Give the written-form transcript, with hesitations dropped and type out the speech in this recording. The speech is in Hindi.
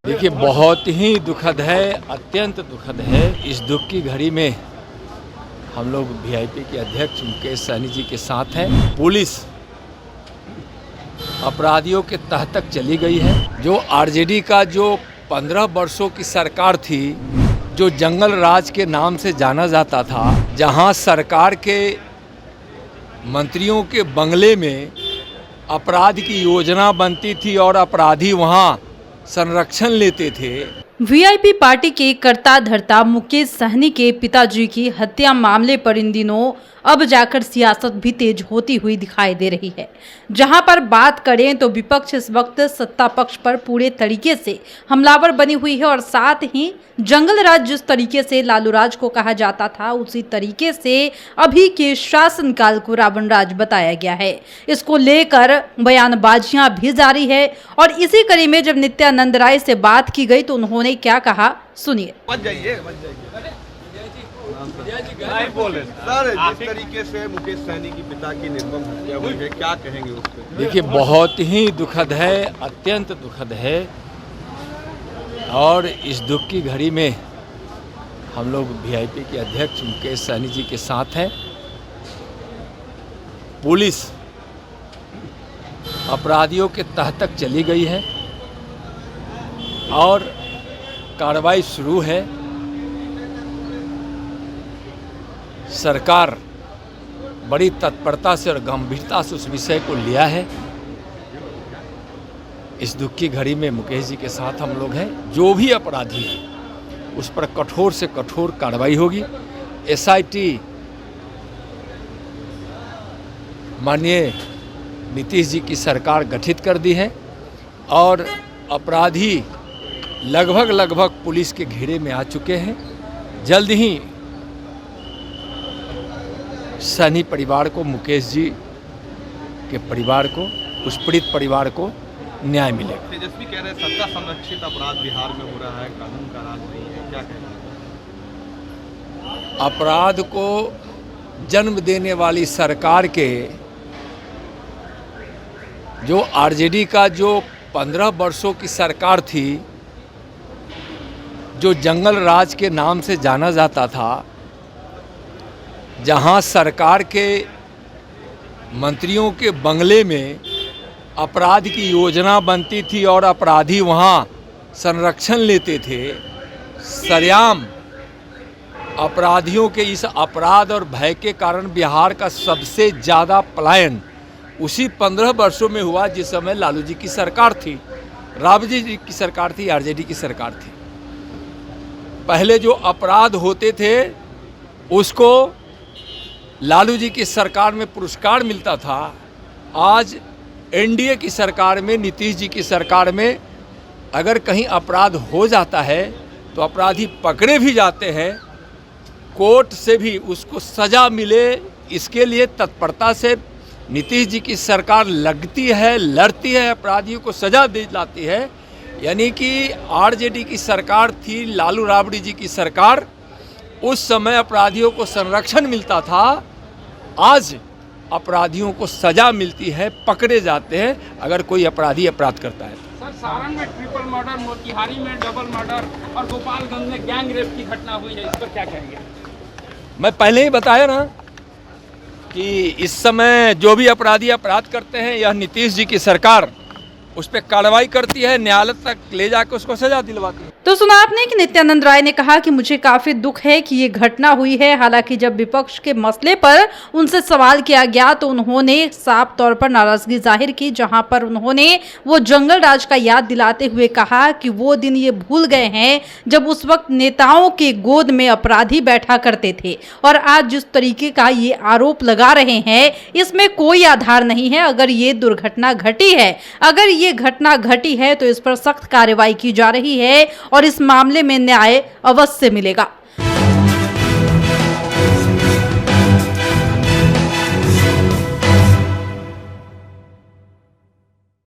देखिए, बहुत ही दुखद है, अत्यंत दुखद है। इस दुख की घड़ी में हम लोग वीआईपी के अध्यक्ष मुकेश सहनी जी के साथ हैं। पुलिस अपराधियों के तह तक चली गई है। जो आरजेडी का जो 15 वर्षों की सरकार थी, जो जंगल राज के नाम से जाना जाता था, जहां सरकार के मंत्रियों के बंगले में अपराध की योजना बनती थी और अपराधी वहां संरक्षण लेते थे। वीआईपी पार्टी के कर्ता धर्ता मुकेश सहनी के पिताजी की हत्या मामले पर इन दिनों अब जाकर सियासत भी तेज होती हुई दिखाई दे रही है। जहां पर बात करें तो विपक्ष इस वक्त सत्ता पक्ष पर पूरे तरीके से हमलावर बनी हुई है और साथ ही जंगल राज जिस तरीके से लालू राज को कहा जाता था, उसी तरीके से अभी के शासनकाल को रावण राज बताया गया है। इसको लेकर बयानबाजियां भी जारी है और इसी कड़ी में जब नित्यानंद राय से बात की गई तो उन्होंने क्या कहा, सुनिए। सर, जिस तरीके से मुकेश सहनी की पिता की निर्मम हत्या हुई है, क्या कहेंगे उस पर? देखिए, बहुत ही दुखद है, अत्यंत दुखद है। और इस दुख की घड़ी में हम लोग वीआईपी के अध्यक्ष मुकेश सहनी जी के साथ हैं। पुलिस अपराधियों के तह तक चली गई है और कार्रवाई शुरू है। सरकार बड़ी तत्परता से और गंभीरता से उस विषय को लिया है। इस दुख की घड़ी में मुकेश जी के साथ हम लोग हैं। जो भी अपराधी है उस पर कठोर से कठोर कार्रवाई होगी। एसआईटी माननीय नीतीश जी की सरकार गठित कर दी है और अपराधी लगभग पुलिस के घेरे में आ चुके हैं। जल्द ही सहनी परिवार को, मुकेश जी के परिवार को, उस पीड़ित परिवार को न्याय मिलेगा। तेजस्वी कह रहे हैं सत्ता संरक्षित अपराध बिहार में हो रहा है, कानून का राज नहीं है, क्या कहेंगे? अपराध को जन्म देने वाली सरकार के जो आरजेडी का जो 15 वर्षों की सरकार थी, जो जंगल राज के नाम से जाना जाता था, जहां सरकार के मंत्रियों के बंगले में अपराध की योजना बनती थी और अपराधी वहां संरक्षण लेते थे। सरेआम अपराधियों के इस अपराध और भय के कारण बिहार का सबसे ज़्यादा पलायन उसी 15 वर्षों में हुआ जिस समय लालू जी की सरकार थी, राबड़ी जी की सरकार थी, आरजेडी की सरकार थी। पहले जो अपराध होते थे उसको लालू जी की सरकार में पुरस्कार मिलता था। आज एनडीए की सरकार में, नीतीश जी की सरकार में अगर कहीं अपराध हो जाता है तो अपराधी पकड़े भी जाते हैं, कोर्ट से भी उसको सज़ा मिले, इसके लिए तत्परता से नीतीश जी की सरकार लगती है, लड़ती है, अपराधियों को सज़ा दिलाती है। यानी कि आरजेडी की सरकार थी, लालू राबड़ी जी की सरकार, उस समय अपराधियों को संरक्षण मिलता था। आज अपराधियों को सजा मिलती है, पकड़े जाते हैं अगर कोई अपराधी अपराध करता है। सर, सारण में ट्रिपल मर्डर, मोतिहारी में डबल मर्डर और गोपालगंज में गैंग रेप की घटना हुई है, इस पर क्या कहेंगे? मैं पहले ही बताया ना कि इस समय जो भी अपराधी अपराध करते हैं, यह नीतीश जी की सरकार उस पर कार्रवाई करती है, न्यायालय तक ले जाकर उसको सजा दिलवाती है। तो सुना आपने कि नित्यानंद राय ने कहा कि मुझे काफी दुख है कि ये घटना हुई है। हालांकि जब विपक्ष के मसले पर उनसे सवाल किया गया तो उन्होंने साफ तौर पर नाराजगी जाहिर की, जहां पर उन्होंने वो जंगल राज का याद दिलाते हुए कहा कि वो दिन ये भूल गए हैं जब उस वक्त नेताओं के गोद में अपराधी बैठा करते थे और आज जिस तरीके का ये आरोप लगा रहे हैं इसमें कोई आधार नहीं है। अगर ये दुर्घटना घटी है, अगर ये घटना घटी है तो इस पर सख्त कार्रवाई की जा रही है और इस मामले में न्याय अवश्य मिलेगा।